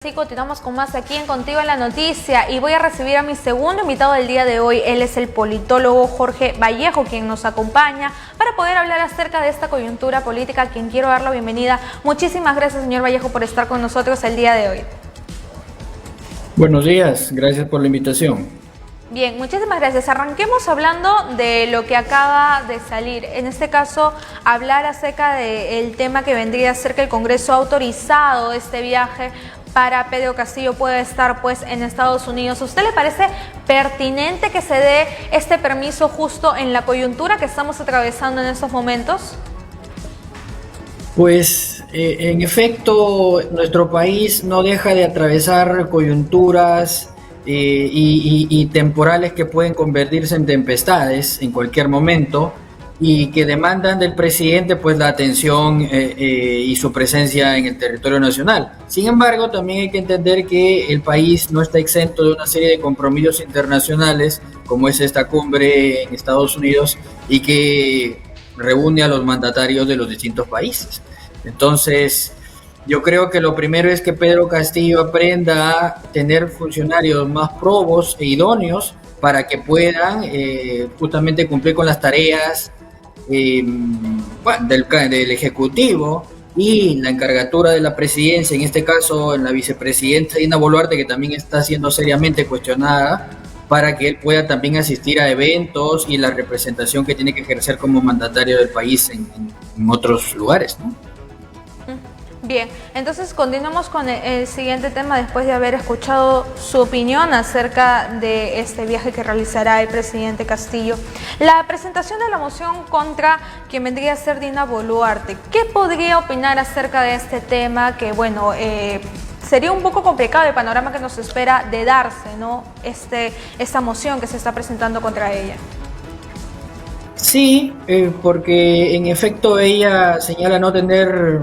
Sí, continuamos con más aquí en Contigo en la Noticia y voy a recibir a mi segundo invitado del día de hoy. Él es el politólogo Jorge Vallejo, quien nos acompaña para poder hablar acerca de esta coyuntura política, a quien quiero dar la bienvenida. Muchísimas gracias, señor Vallejo, por estar con nosotros el día de hoy. Buenos días, gracias por la invitación. Bien, muchísimas gracias. Arranquemos hablando de lo que acaba de salir. En este caso, hablar acerca del tema que vendría a ser que el Congreso ha autorizado este viaje para Pedro Castillo puede estar pues en Estados Unidos. ¿A usted le parece pertinente que se dé este permiso justo en la coyuntura que estamos atravesando en estos momentos? Pues en efecto, nuestro país no deja de atravesar coyunturas y temporales que pueden convertirse en tempestades en cualquier momento y que demandan del presidente pues la atención y su presencia en el territorio nacional. Sin embargo, también hay que entender que el país no está exento de una serie de compromisos internacionales, como es esta cumbre en Estados Unidos y que reúne a los mandatarios de los distintos países. Entonces, yo creo que lo primero es que Pedro Castillo aprenda a tener funcionarios más probos e idóneos para que puedan justamente cumplir con las tareas del Ejecutivo y la encargatura de la presidencia, en este caso en la vicepresidenta Dina Boluarte, que también está siendo seriamente cuestionada, para que él pueda también asistir a eventos y la representación que tiene que ejercer como mandatario del país en otros lugares, ¿no? Bien, entonces continuamos con el siguiente tema después de haber escuchado su opinión acerca de este viaje que realizará el presidente Castillo. La presentación de la moción contra quien vendría a ser Dina Boluarte. ¿Qué podría opinar acerca de este tema? Que bueno, sería un poco complicado el panorama que nos espera de darse, ¿no? Esta moción que se está presentando contra ella. Sí, porque en efecto ella señala no tener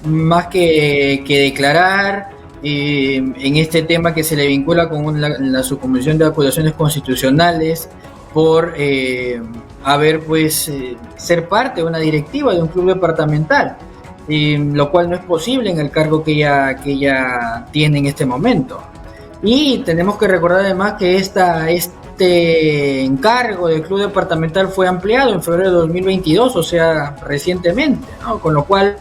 más que declarar en este tema que se le vincula con la subcomisión de acusaciones constitucionales por haber pues ser parte de una directiva de un club departamental, lo cual no es posible en el cargo que ella tiene en este momento. Y tenemos que recordar además que este encargo del club departamental fue ampliado en febrero de 2022, o sea, recientemente, ¿no? Con lo cual,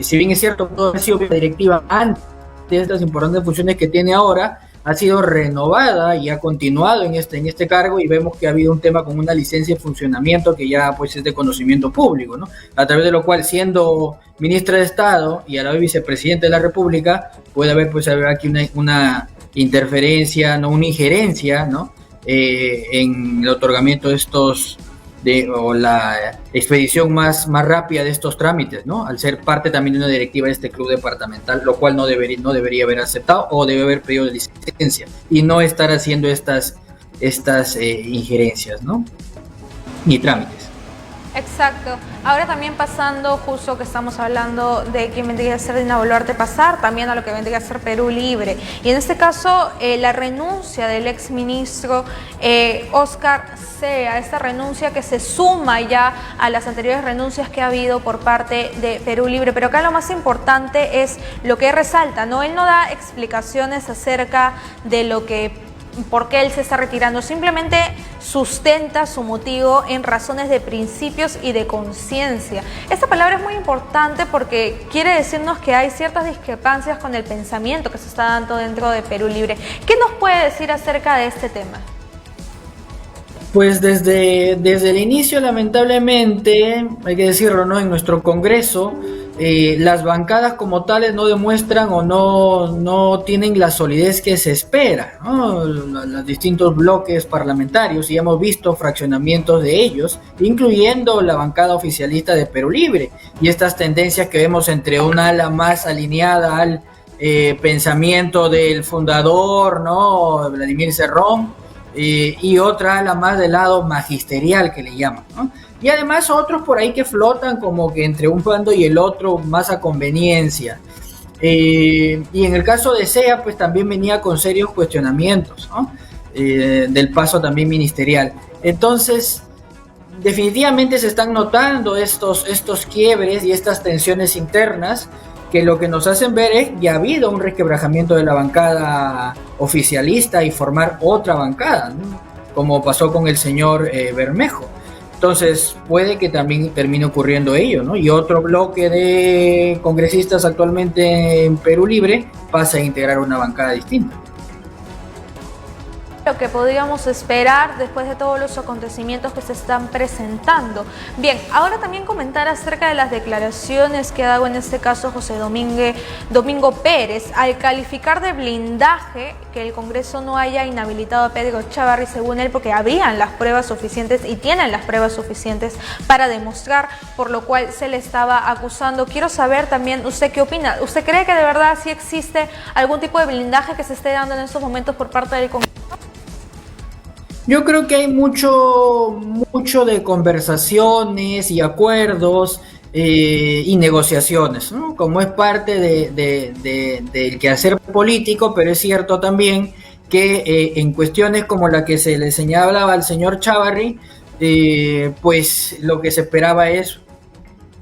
si bien es cierto, pudo haber sido la directiva antes de estas importantes funciones que tiene ahora, ha sido renovada y ha continuado en este cargo, y vemos que ha habido un tema con una licencia de funcionamiento que ya pues es de conocimiento público, ¿no? A través de lo cual, siendo ministra de Estado y a la vez vicepresidente de la República, puede haber pues aquí una interferencia, no una injerencia, ¿no? En el otorgamiento de estos o la expedición más rápida de estos trámites, ¿no? Al ser parte también de una directiva de este club departamental, lo cual no debería haber aceptado o debe haber pedido licencia y no estar haciendo estas injerencias, ¿no? Ni trámites. Exacto. Ahora también pasando, justo que estamos hablando de quién vendría a ser Dina Boluarte, pasar también a lo que vendría a ser Perú Libre. Y en este caso, la renuncia del exministro Óscar Sea, esta renuncia que se suma ya a las anteriores renuncias que ha habido por parte de Perú Libre. Pero acá lo más importante es lo que resalta, ¿no? Él no da explicaciones acerca de por qué él se está retirando, simplemente sustenta su motivo en razones de principios y de conciencia. Esta palabra es muy importante porque quiere decirnos que hay ciertas discrepancias con el pensamiento que se está dando dentro de Perú Libre. ¿Qué nos puede decir acerca de este tema? Pues desde el inicio, lamentablemente, hay que decirlo, ¿no? En nuestro Congreso, las bancadas como tales no demuestran o no tienen la solidez que se espera, ¿no? Los distintos bloques parlamentarios, y hemos visto fraccionamientos de ellos, incluyendo la bancada oficialista de Perú Libre, y estas tendencias que vemos entre un ala más alineada al pensamiento del fundador, ¿no? Vladimir Cerrón, y otra ala más del lado magisterial que le llaman, ¿no? Y además otros por ahí que flotan como que entre un bando y el otro más a conveniencia. Y en el caso de Sea, pues también venía con serios cuestionamientos, ¿no? Del paso también ministerial. Entonces, definitivamente se están notando estos quiebres y estas tensiones internas que lo que nos hacen ver es que ha habido un resquebrajamiento de la bancada oficialista y formar otra bancada, ¿no? Como pasó con el señor Bermejo. Entonces puede que también termine ocurriendo ello, ¿no? Y otro bloque de congresistas actualmente en Perú Libre pasa a integrar una bancada distinta. Lo que podríamos esperar después de todos los acontecimientos que se están presentando. Bien, ahora también comentar acerca de las declaraciones que ha dado en este caso José Domingo Pérez al calificar de blindaje que el Congreso no haya inhabilitado a Pedro Chávarri, según él, porque habían las pruebas suficientes y tienen las pruebas suficientes para demostrar, por lo cual se le estaba acusando. Quiero saber también, ¿usted qué opina? ¿Usted cree que de verdad sí existe algún tipo de blindaje que se esté dando en estos momentos por parte del Congreso? Yo creo que hay mucho de conversaciones y acuerdos y negociaciones, ¿no? Como es parte del quehacer político, pero es cierto también que en cuestiones como la que se le señalaba al señor Chávarri, pues lo que se esperaba es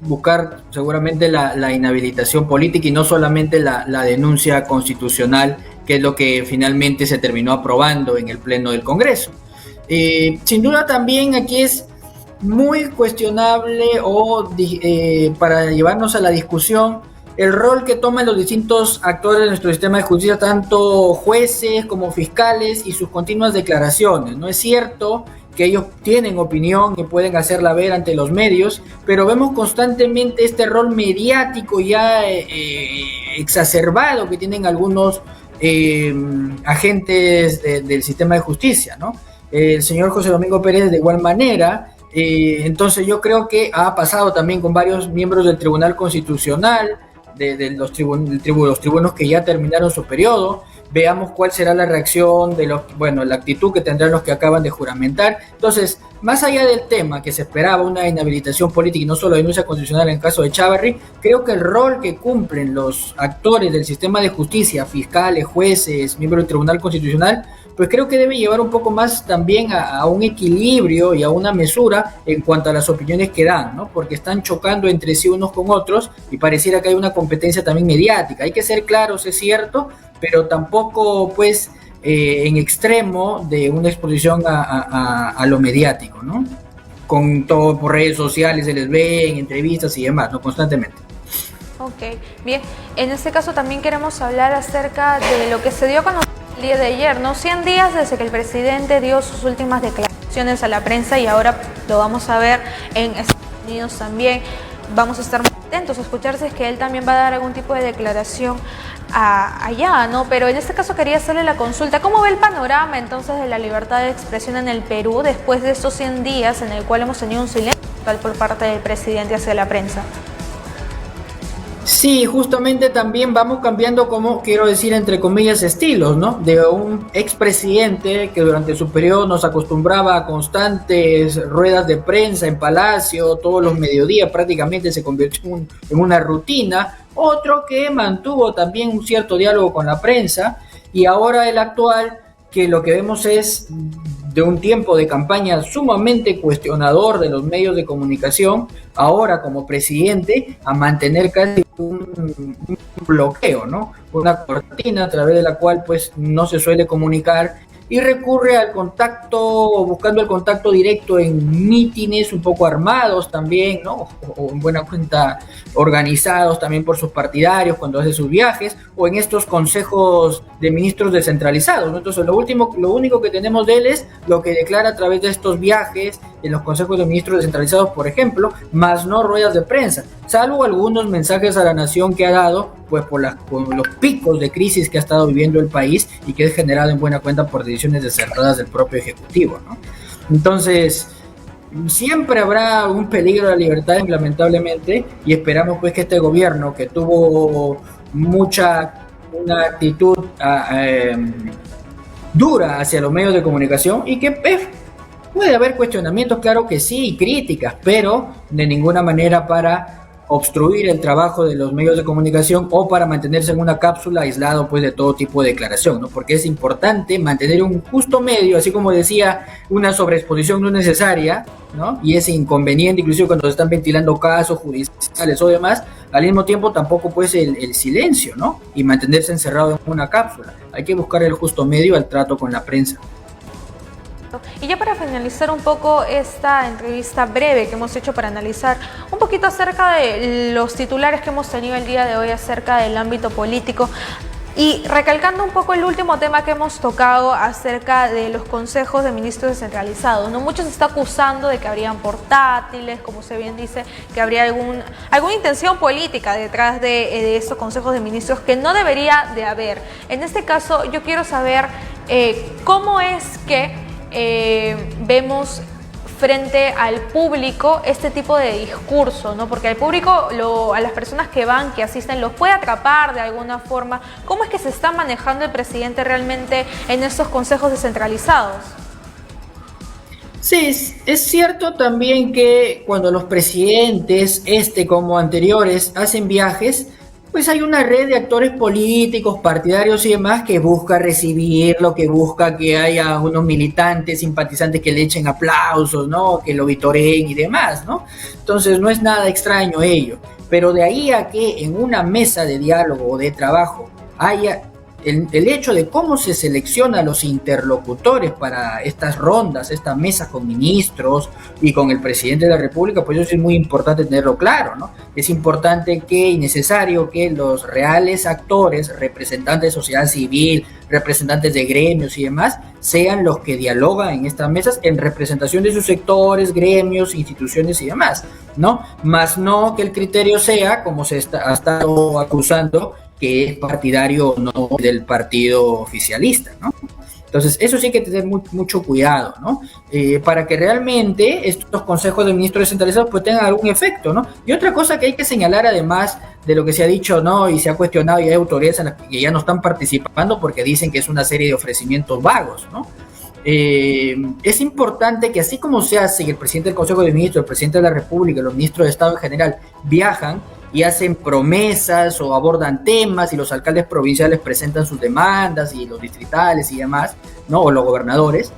buscar seguramente la inhabilitación política y no solamente la denuncia constitucional, que es lo que finalmente se terminó aprobando en el Pleno del Congreso. Sin duda también aquí es muy cuestionable para llevarnos a la discusión el rol que toman los distintos actores de nuestro sistema de justicia, tanto jueces como fiscales, y sus continuas declaraciones. No es cierto que ellos tienen opinión y pueden hacerla ver ante los medios, pero vemos constantemente este rol mediático ya exacerbado que tienen algunos agentes del sistema de justicia, ¿no? El señor José Domingo Pérez de igual manera. Entonces yo creo que ha pasado también con varios miembros del Tribunal Constitucional, de los tribunos que ya terminaron su periodo. Veamos cuál será la reacción la actitud que tendrán los que acaban de juramentar. Entonces, más allá del tema que se esperaba una inhabilitación política y no solo denuncia constitucional en el caso de Chávarri, creo que el rol que cumplen los actores del sistema de justicia, fiscales, jueces, miembros del Tribunal Constitucional, pues creo que debe llevar un poco más también a un equilibrio y a una mesura en cuanto a las opiniones que dan, ¿no? Porque están chocando entre sí unos con otros y pareciera que hay una competencia también mediática. Hay que ser claros, es cierto, pero tampoco pues en extremo de una exposición a lo mediático, ¿no? Con todo por redes sociales se les ve en entrevistas y demás, ¿no? Constantemente. Ok, bien. En este caso también queremos hablar acerca de lo que se dio a conocer el día de ayer, ¿no? 100 días desde que el presidente dio sus últimas declaraciones a la prensa y ahora lo vamos a ver en Estados Unidos también. Vamos a estar muy atentos a escuchar si es que él también va a dar algún tipo de declaración allá, ¿no? Pero en este caso quería hacerle la consulta. ¿Cómo ve el panorama entonces de la libertad de expresión en el Perú después de estos 100 días en el cual hemos tenido un silencio total por parte del presidente hacia la prensa? Sí, justamente también vamos cambiando, como quiero decir, entre comillas, estilos, ¿no? De un expresidente que durante su periodo nos acostumbraba a constantes ruedas de prensa en Palacio, todos los mediodías prácticamente se convirtió en una rutina. Otro que mantuvo también un cierto diálogo con la prensa, y ahora el actual, que lo que vemos es de un tiempo de campaña sumamente cuestionador de los medios de comunicación, ahora como presidente, a mantener casi un bloqueo, ¿no? Una cortina a través de la cual pues no se suele comunicar y recurre al contacto, buscando el contacto directo en mítines un poco armados también, ¿no? O en buena cuenta organizados también por sus partidarios cuando hace sus viajes, o en estos consejos de ministros descentralizados, ¿no? Entonces lo único que tenemos de él es lo que declara a través de estos viajes en los consejos de ministros descentralizados, por ejemplo, más no ruedas de prensa, salvo algunos mensajes a la nación que ha dado, pues por los picos de crisis que ha estado viviendo el país y que es generado en buena cuenta por decisiones desacertadas del propio Ejecutivo, ¿no? Entonces, siempre habrá un peligro de la libertad, lamentablemente, y esperamos pues que este gobierno, que tuvo una actitud dura hacia los medios de comunicación, y que puede haber cuestionamientos, claro que sí, y críticas, pero de ninguna manera para obstruir el trabajo de los medios de comunicación o para mantenerse en una cápsula aislado pues de todo tipo de declaración, ¿no? Porque es importante mantener un justo medio, así como decía, una sobreexposición no necesaria, ¿no? Y es inconveniente, inclusive cuando se están ventilando casos judiciales o demás, al mismo tiempo tampoco pues el silencio, ¿no? Y mantenerse encerrado en una cápsula. Hay que buscar el justo medio al trato con la prensa. Y ya para finalizar un poco esta entrevista breve que hemos hecho para analizar un poquito acerca de los titulares que hemos tenido el día de hoy acerca del ámbito político y recalcando un poco el último tema que hemos tocado acerca de los consejos de ministros descentralizados, ¿no? Muchos se está acusando de que habrían portátiles, como se bien dice, que habría alguna intención política detrás de estos consejos de ministros que no debería de haber. En este caso yo quiero saber cómo es que vemos frente al público este tipo de discurso, ¿no? Porque al público, a las personas que van, que asisten, los puede atrapar de alguna forma. ¿Cómo es que se está manejando el presidente realmente en estos consejos descentralizados? Sí, es cierto también que cuando los presidentes, como anteriores, hacen viajes, pues hay una red de actores políticos, partidarios y demás que busca recibirlo, que busca que haya unos militantes, simpatizantes que le echen aplausos, ¿no? Que lo vitoreen y demás, ¿no? Entonces no es nada extraño ello. Pero de ahí a que en una mesa de diálogo o de trabajo haya el hecho de cómo se selecciona a los interlocutores para estas rondas, estas mesas con ministros y con el presidente de la República, pues eso es muy importante tenerlo claro, ¿no? Es importante y necesario que los reales actores, representantes de sociedad civil, representantes de gremios y demás, sean los que dialogan en estas mesas en representación de sus sectores, gremios, instituciones y demás, ¿no? Más no que el criterio sea, como ha estado acusando, que es partidario no del partido oficialista, ¿no? Entonces, eso sí hay que tener mucho cuidado, ¿no? Para que realmente estos consejos de ministros descentralizados pues tengan algún efecto, ¿no? Y otra cosa que hay que señalar, además de lo que se ha dicho, ¿no? Y se ha cuestionado, y hay autoridades que ya no están participando porque dicen que es una serie de ofrecimientos vagos, ¿no? Es importante que así como se hace, y el presidente del Consejo de Ministros, el presidente de la República, los ministros de Estado en general viajan y hacen promesas o abordan temas y los alcaldes provinciales presentan sus demandas y los distritales y demás, ¿no? O los gobernadores,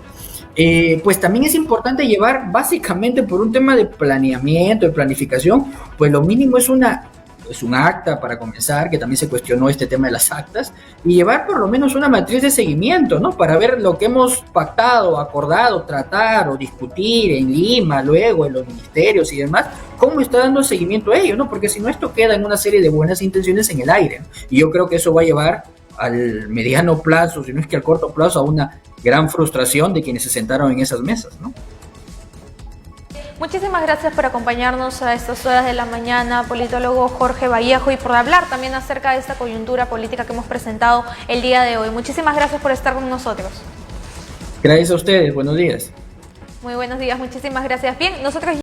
pues también es importante llevar básicamente por un tema de planeamiento, de planificación, pues lo mínimo es un acta para comenzar, que también se cuestionó este tema de las actas, y llevar por lo menos una matriz de seguimiento, ¿no? Para ver lo que hemos pactado, acordado, tratar o discutir en Lima, luego en los ministerios y demás, cómo está dando seguimiento a ello, ¿no? Porque si no, esto queda en una serie de buenas intenciones en el aire, ¿no? Y yo creo que eso va a llevar al mediano plazo, si no es que al corto plazo, a una gran frustración de quienes se sentaron en esas mesas, ¿no? Muchísimas gracias por acompañarnos a estas horas de la mañana, politólogo Jorge Vallejo, y por hablar también acerca de esta coyuntura política que hemos presentado el día de hoy. Muchísimas gracias por estar con nosotros. Gracias a ustedes, buenos días. Muy buenos días, muchísimas gracias. Bien, nosotros